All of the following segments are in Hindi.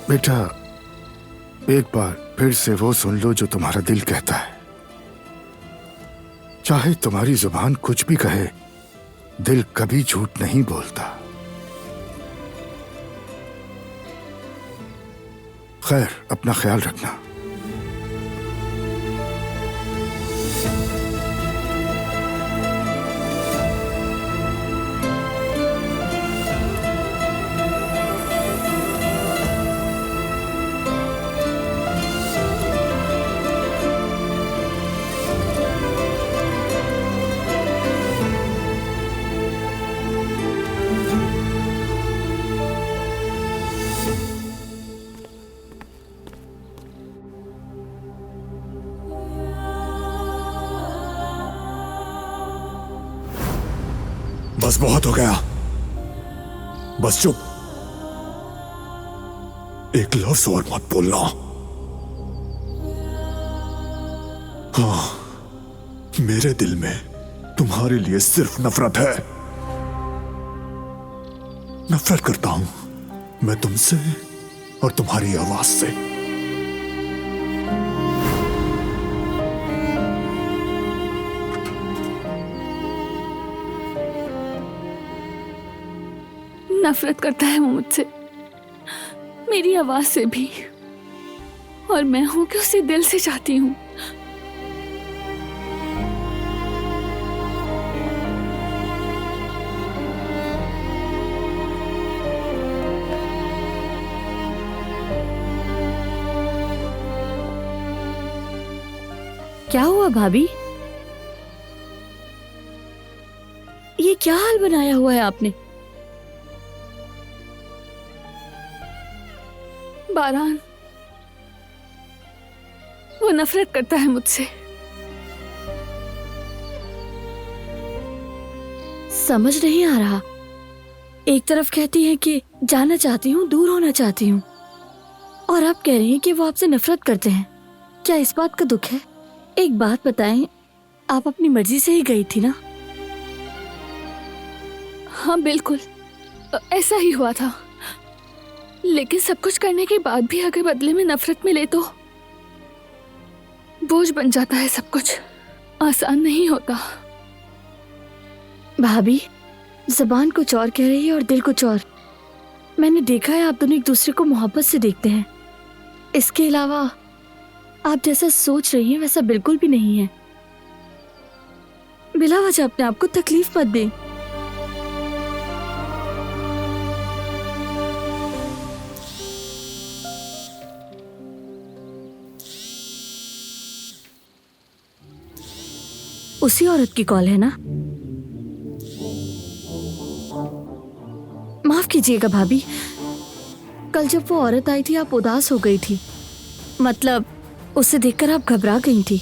बेटा, एक बार फिर से वो सुन लो जो तुम्हारा दिल कहता है। चाहे तुम्हारी जुबान कुछ भी कहे, दिल कभी झूठ नहीं बोलता। खैर, अपना ख्याल रखना। बस बहुत हो गया। बस चुप। एक लफ्ज और मत बोलना। हाँ, मेरे दिल में तुम्हारे लिए सिर्फ नफरत है। नफरत करता हूं मैं तुमसे और तुम्हारी आवाज से। नफरत करता है वो मुझसे, मेरी आवाज से भी, और मैं हूं कि उसे दिल से चाहती हूं। क्या हुआ भाभी? ये क्या हाल बनाया हुआ है आपने? बारान, वो नफरत करता है मुझसे। समझ नहीं आ रहा। एक तरफ कहती है कि जाना चाहती हूँ, दूर होना चाहती हूँ, और आप कह रही हैं कि वो आपसे नफरत करते हैं। क्या इस बात का दुख है? एक बात बताएं, आप अपनी मर्जी से ही गई थी ना? हाँ बिल्कुल, ऐसा ही हुआ था। लेकिन सब कुछ करने के बाद भी अगर बदले में नफरत मिले तो बोझ बन जाता है। सब कुछ आसान नहीं होता। भाभी, जबान कुछ और कह रही है और दिल कुछ और। मैंने देखा है आप दोनों एक दूसरे को मोहब्बत से देखते हैं। इसके अलावा आप जैसा सोच रही हैं वैसा बिल्कुल भी नहीं है। बिला वजह अपने आप को तकलीफ मत दें। उसी औरत की कॉल है ना? माफ कीजिएगा भाभी, कल जब वो औरत आई थी आप उदास हो गई थी। मतलब उसे देखकर आप घबरा गई थी।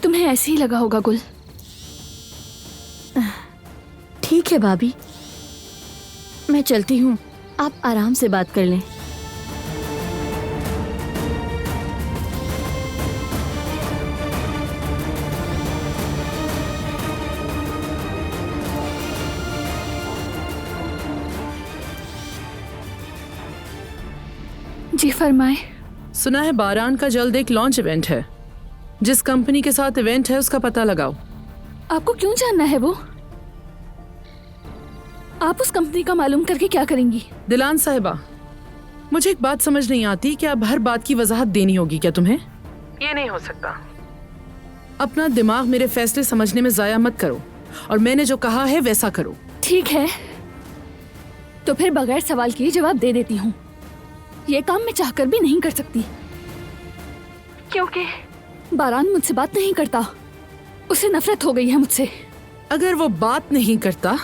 तुम्हें ऐसे ही लगा होगा गुल। ठीक है भाभी, मैं चलती हूँ, आप आराम से बात कर लें। जी फरमाए। सुना है बारान का जल्द एक लॉन्च इवेंट है। जिस कंपनी के साथ इवेंट है उसका पता लगाओ। आपको क्यों जानना है वो? आप उस कंपनी का मालूम करके क्या करेंगी? दिलान साहिबा, मुझे एक बात समझ नहीं आती कि अब हर बात की वजाहत देनी होगी क्या तुम्हें? ये नहीं हो सकता। अपना दिमाग मेरे फैसले समझने में जाया मत करो और मैंने जो कहा है वैसा करो। ठीक है, तो फिर बगैर सवाल किए जवाब दे देती हूँ। ये काम मैं चाहकर भी नहीं कर सकती, क्योंकि बारान मुझसे बात नहीं करता। उसे नफरत हो गई है मुझसे। अगर वो बात नहीं करता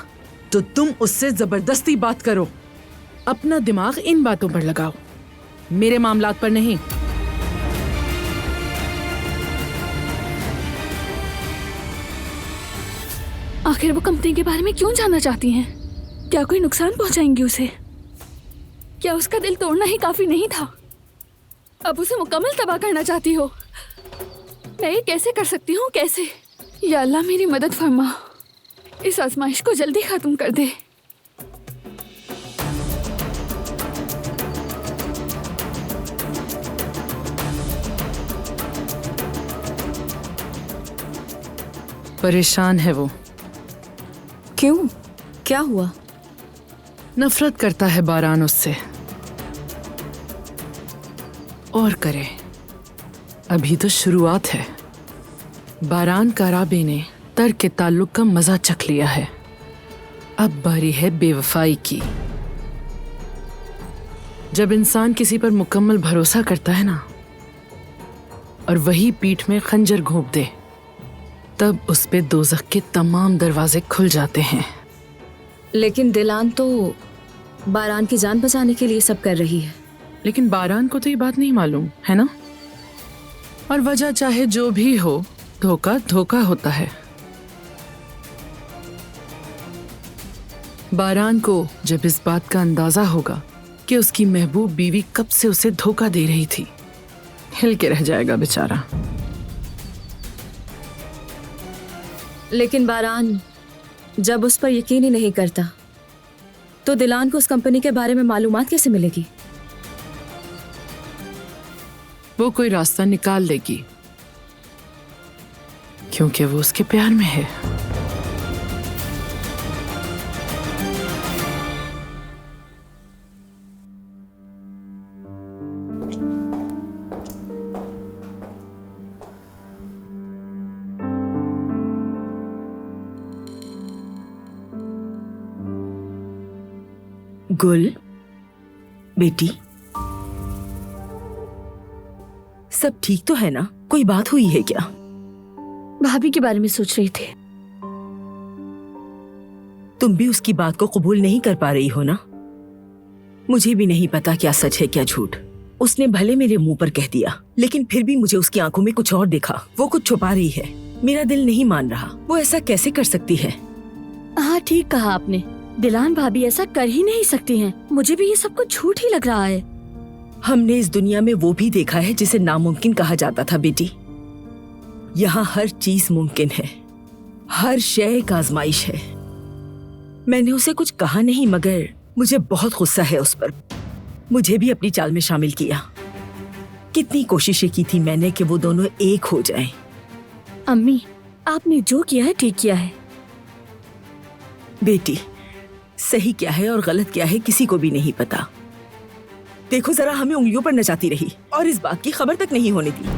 तो तुम उससे जबरदस्ती बात करो। अपना दिमाग इन बातों पर लगाओ, मेरे मामलात पर नहीं। आखिर वो कंपनी के बारे में क्यों जानना चाहती हैं? क्या कोई नुकसान पहुंचाएंगी उसे? क्या उसका दिल तोड़ना ही काफी नहीं था? अब उसे मुकम्मल तबाह करना चाहती हो? मैं ये कैसे कर सकती हूँ? कैसे? या अल्लाह मेरी मदद फरमा, इस आजमाइश को जल्दी खत्म कर दे। परेशान है वो। क्यों? क्या हुआ? नफरत करता है बारान उससे। और करे, अभी तो शुरुआत है। बारान काराबे ने तर्क के ताल्लुक का मजा चख लिया है, अब बारी है बेवफाई की। जब इंसान किसी पर मुकम्मल भरोसा करता है ना, और वही पीठ में खंजर घोंप दे, तब उस पे दोज़ख के तमाम दरवाजे खुल जाते हैं। लेकिन दिलान तो बारान की जान बचाने के लिए सब कर रही है। लेकिन बारान को तो ये बात नहीं मालूम है ना, और वजह चाहे जो भी हो, धोखा धोखा होता है। बारान को जब इस बात का अंदाजा होगा कि उसकी महबूब बीवी कब से उसे धोखा दे रही थी, हिल के रह जाएगा बेचारा। लेकिन बारान जब उस पर यकीन ही नहीं करता, तो दिलान को उस कंपनी के बारे में मालूमात कैसे मिलेगी? वो कोई रास्ता निकाल लेगी, क्योंकि वो उसके प्यार में है। गुल बेटी, सब ठीक तो है ना? कोई बात हुई है क्या? भाभी के बारे में सोच रही थी। तुम भी उसकी बात को कबूल नहीं कर पा रही हो ना? मुझे भी नहीं पता क्या सच है क्या झूठ। उसने भले मेरे मुंह पर कह दिया, लेकिन फिर भी मुझे उसकी आंखों में कुछ और दिखा। वो कुछ छुपा रही है। मेरा दिल नहीं मान रहा। वो ऐसा कैसे कर सकती है? हाँ, ठीक कहा आपने। दिलान भाभी ऐसा कर ही नहीं सकती हैं। मुझे भी ये सब कुछ झूठ ही लग रहा है। हमने इस दुनिया में वो भी देखा है जिसे नामुमकिन कहा जाता था बेटी। यहाँ हर चीज मुमकिन है, हर शय एक आजमाइश है। मैंने उसे कुछ कहा नहीं, मगर मुझे बहुत गुस्सा है उस पर। मुझे भी अपनी चाल में शामिल किया। कितनी कोशिशें की थी मैंने कि वो दोनों एक हो जाएं। अम्मी, आपने जो किया है ठीक किया है। बेटी, सही क्या है और गलत क्या है किसी को भी नहीं पता। देखो जरा, हमें उंगलियों पर नचाती रही और इस बात की खबर तक नहीं होने दी।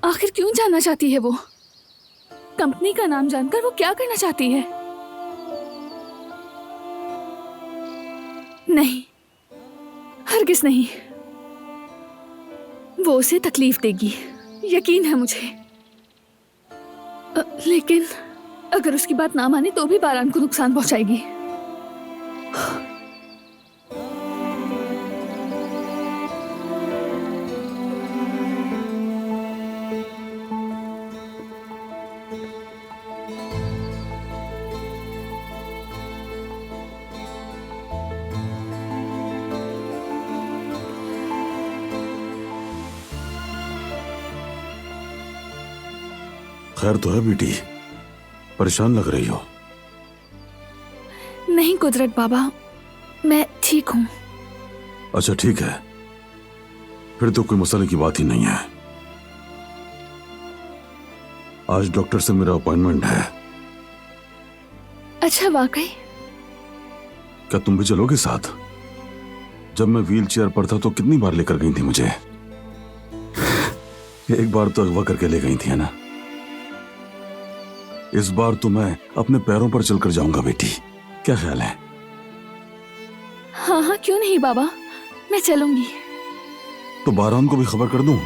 आखिर क्यों जानना चाहती है वो? कंपनी का नाम जानकर वो क्या करना चाहती है? नहीं, हरगिज़ नहीं। वो उसे तकलीफ देगी, यकीन है मुझे। लेकिन अगर उसकी बात ना माने तो भी बारान को नुकसान पहुंचाएगी। खैर तो है बेटी, परेशान लग रही हो। नहीं कुदरत बाबा, मैं ठीक हूँ। अच्छा ठीक है, फिर तो कोई मसले की बात ही नहीं है। आज डॉक्टर से मेरा अपॉइंटमेंट है। अच्छा, वाकई? क्या तुम भी चलोगे साथ? जब मैं व्हील चेयर पर था तो कितनी बार लेकर गई थी मुझे। एक बार तो अगवा करके ले गई थी, है ना? इस बार तो मैं अपने पैरों पर चलकर जाऊंगा बेटी, क्या ख्याल है? हाँ हाँ, क्यों नहीं बाबा, मैं चलूंगी। तो बारान को भी खबर कर दूं?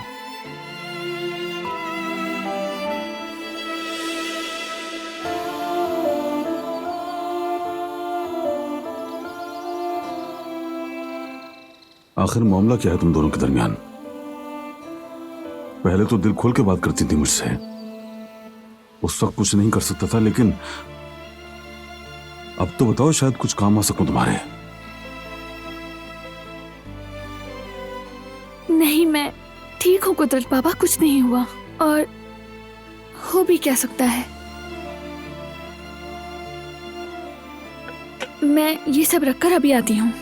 आखिर मामला क्या है तुम दोनों के दरमियान? पहले तो दिल खोल के बात करती थी मुझसे। उस वक्त कुछ नहीं कर सकता था, लेकिन अब तो बताओ, शायद कुछ काम आ सकूं तुम्हारे। नहीं, मैं ठीक हूँ कुदरत बाबा, कुछ नहीं हुआ। और हो भी क्या सकता है। मैं ये सब रखकर अभी आती हूँ।